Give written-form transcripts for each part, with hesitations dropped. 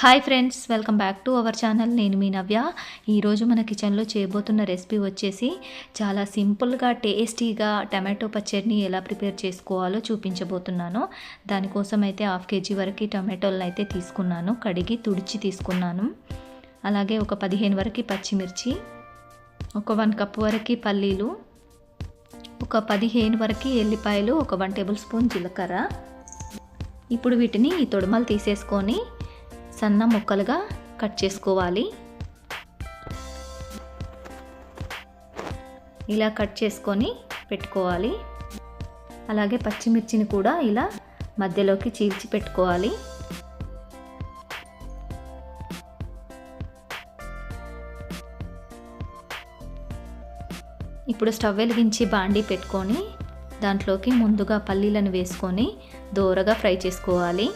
Hi friends, welcome back to our channel. నేను మీ నవ్య. ఈరోజు మన కిచెన్లో చేయబోతున్న రెసిపీ వచ్చేసి చాలా సింపుల్గా టేస్టీగా టమాటో పచ్చడిని ఎలా ప్రిపేర్ చేసుకోవాలో చూపించబోతున్నాను. దానికోసం అయితే 1/2 kg వరకు టమాటోలను అయితే తీసుకున్నాను. కడిగి తుడిచి తీసుకున్నాను. అలాగే ఒక 15 వరకు పచ్చిమిర్చి, ఒక 1 కప్ వరకు పల్లీలు, ఒక 15 వరకు ఎల్లిపాయలు, ఒక 1 టేబుల్ స్పూన్ జీలకర్ర. ఇప్పుడు వీటిని ఈ తొడుమలు తీసేసుకొని సన్న ముక్కలుగా కట్ చేసుకోవాలి. ఇలా కట్ చేసుకొని పెట్టుకోవాలి. అలాగే పచ్చిమిర్చిని కూడా ఇలా మధ్యలోకి చీల్చి పెట్టుకోవాలి. ఇప్పుడు స్టవ్ వెలిగించి బాండీ పెట్టుకొని దాంట్లోకి ముందుగా పల్లీలను వేసుకొని దోరగా ఫ్రై చేసుకోవాలి.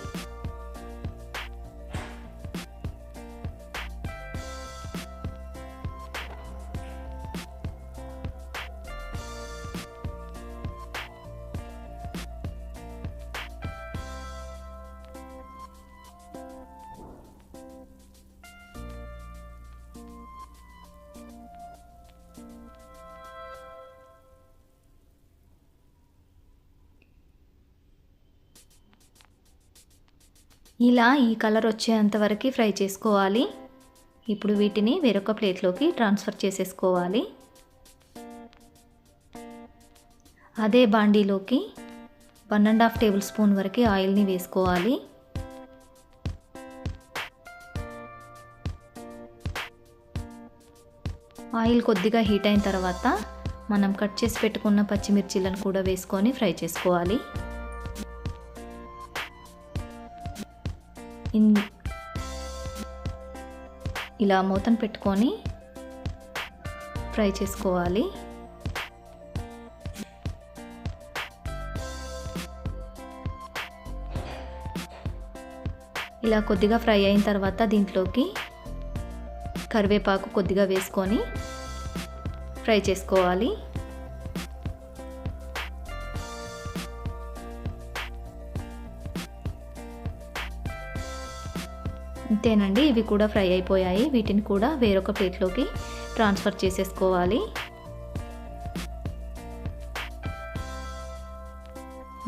ఇలా ఈ కలర్ వచ్చేంత వరకు ఫ్రై చేసుకోవాలి. ఇప్పుడు వీటిని వేరొక ప్లేట్లోకి ట్రాన్స్ఫర్ చేసేసుకోవాలి. అదే బాండీలోకి 1.5 టేబుల్ స్పూన్ వరకు ఆయిల్ని వేసుకోవాలి. ఆయిల్ కొద్దిగా హీట్ అయిన తర్వాత మనం కట్ చేసి పెట్టుకున్న పచ్చిమిర్చీలను కూడా వేసుకొని ఫ్రై చేసుకోవాలి. ఇలా మూతను పెట్టుకొని ఫ్రై చేసుకోవాలి. ఇలా కొద్దిగా ఫ్రై అయిన తర్వాత దీంట్లోకి కరివేపాకు కొద్దిగా వేసుకొని ఫ్రై చేసుకోవాలి. అంతేనండి, ఇవి కూడా ఫ్రై అయిపోయాయి. వీటిని కూడా వేరొక ప్లేట్లోకి ట్రాన్స్ఫర్ చేసేసుకోవాలి.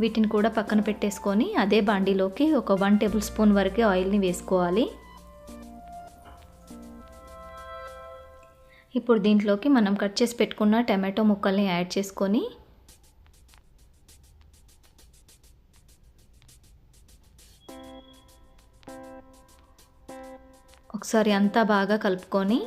వీటిని కూడా పక్కన పెట్టేసుకొని అదే బాండీలోకి ఒక 1 టేబుల్ స్పూన్ వరకు ఆయిల్ని వేసుకోవాలి. ఇప్పుడు దీంట్లోకి మనం కట్ చేసి పెట్టుకున్న టమాటో ముక్కల్ని యాడ్ చేసుకొని ఒకసారి అంతా బాగా కలుపుకొని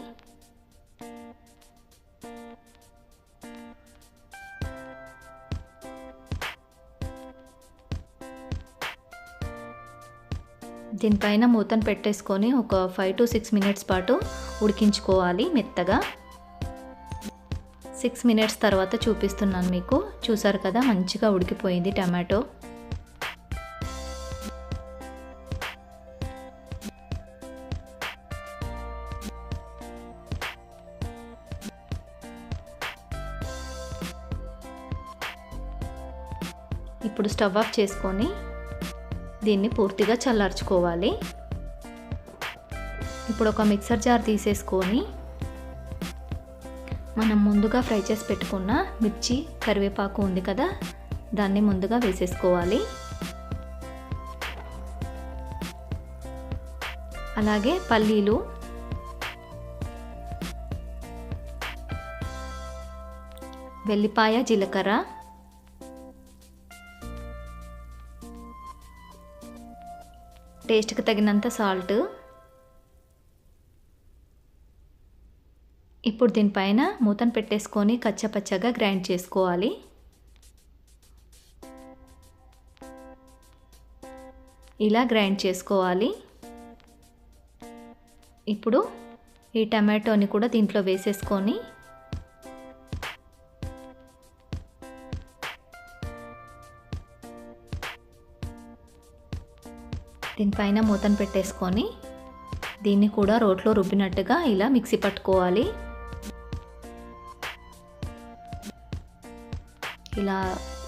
దీనిపైన మూతను పెట్టేసుకొని ఒక 5 to 6 మినిట్స్ పాటు ఉడికించుకోవాలి మెత్తగా. 6 మినిట్స్ తర్వాత చూపిస్తున్నాను మీకు. చూసారు కదా, మంచిగా ఉడికిపోయింది టమాటో. ఇప్పుడు స్టవ్ ఆఫ్ చేసుకొని దీన్ని పూర్తిగా చల్లార్చుకోవాలి. ఇప్పుడు ఒక మిక్సర్ జార్ తీసేసుకొని మనం ముందుగా ఫ్రై చేసి పెట్టుకున్న మిర్చి, కరివేపాకు ఉంది కదా, దాన్ని ముందుగా వేసేసుకోవాలి. అలాగే పల్లీలు, వెల్లిపాయ, జీలకర్ర, టేస్ట్కి తగినంత సాల్ట్. ఇప్పుడు దీనిపైన మూతను పెట్టేసుకొని కచ్చపచ్చగా గ్రైండ్ చేసుకోవాలి. ఇలా గ్రైండ్ చేసుకోవాలి. ఇప్పుడు ఈ టమాటోని కూడా దీంట్లో వేసేసుకొని దీనిపైన మూతను పెట్టేసుకొని దీన్ని కూడా రోట్లో రుబ్బినట్టుగా ఇలా మిక్సీ పట్టుకోవాలి. ఇలా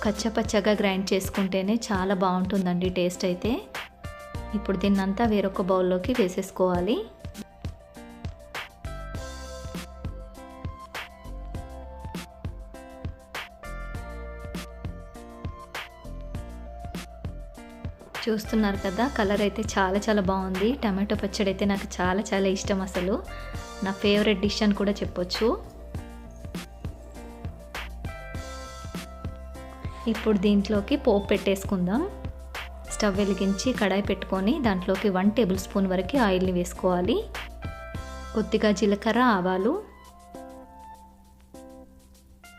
కచ్చపచ్చగా గ్రైండ్ చేసుకుంటేనే చాలా బాగుంటుందండి టేస్ట్ అయితే. ఇప్పుడు దీన్నంతా వేరొక బౌల్లోకి వేసేసుకోవాలి. చూస్తున్నారు కదా, కలర్ అయితే చాలా బాగుంది. టమాటో పచ్చడి అయితే నాకు చాలా ఇష్టం. అసలు నా ఫేవరెట్ డిష్ అని కూడా చెప్పొచ్చు. ఇప్పుడు దీంట్లోకి పోపు పెట్టేసుకుందాం. స్టవ్ వెలిగించి కడాయి పెట్టుకొని దాంట్లోకి 1 టేబుల్ స్పూన్ వరకు ఆయిల్ని వేసుకోవాలి. కొద్దిగా జీలకర్ర, ఆవాలు,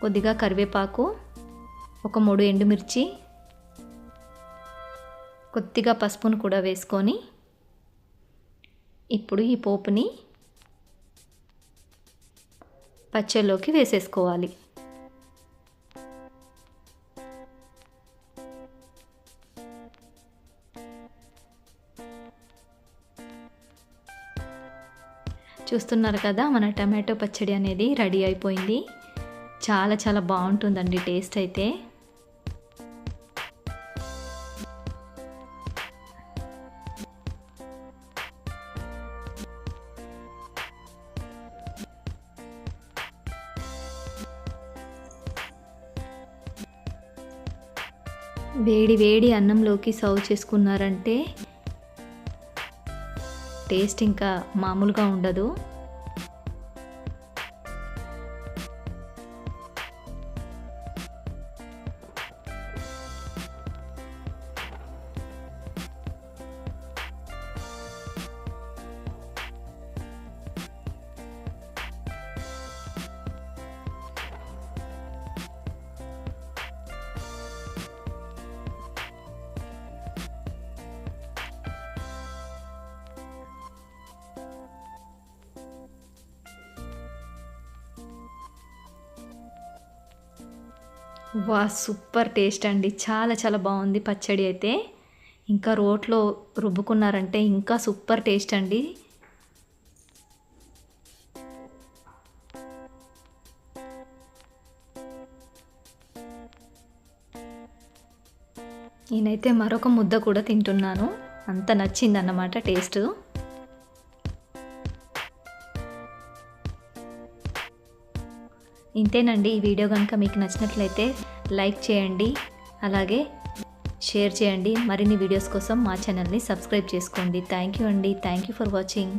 కొద్దిగా కరివేపాకు, ఒక 3 ఎండుమిర్చి, కొద్దిగా పసుపును కూడా వేసుకొని ఇప్పుడు ఈ పోపుని పచ్చళ్ళలోకి వేసేసుకోవాలి. చూస్తున్నారు కదా, మన టమాటో పచ్చడి అనేది రెడీ అయిపోయింది. చాలా బాగుంటుందండి టేస్ట్ అయితే. వేడి అన్నంలోకి సర్వ్ చేసుకున్నారంటే టేస్ట్ ఇంకా మామూలుగా ఉండదు. వా, సూపర్ టేస్ట్ అండి. చాలా బాగుంది పచ్చడి అయితే. ఇంకా రోట్లో రుబ్బుకున్నారంటే ఇంకా సూపర్ టేస్ట్ అండి. నేనైతే మరొక ముద్ద కూడా తింటున్నాను, అంత నచ్చిందన్నమాట టేస్ట్. ఇంతేనండి. ఈ వీడియో కనుక మీకు నచ్చినట్లయితే లైక్ చేయండి, అలాగే షేర్ చేయండి. మరిన్ని వీడియోస్ కోసం మా ఛానల్ని సబ్స్క్రైబ్ చేసుకోండి. థ్యాంక్ యూ అండి. Thank you for watching.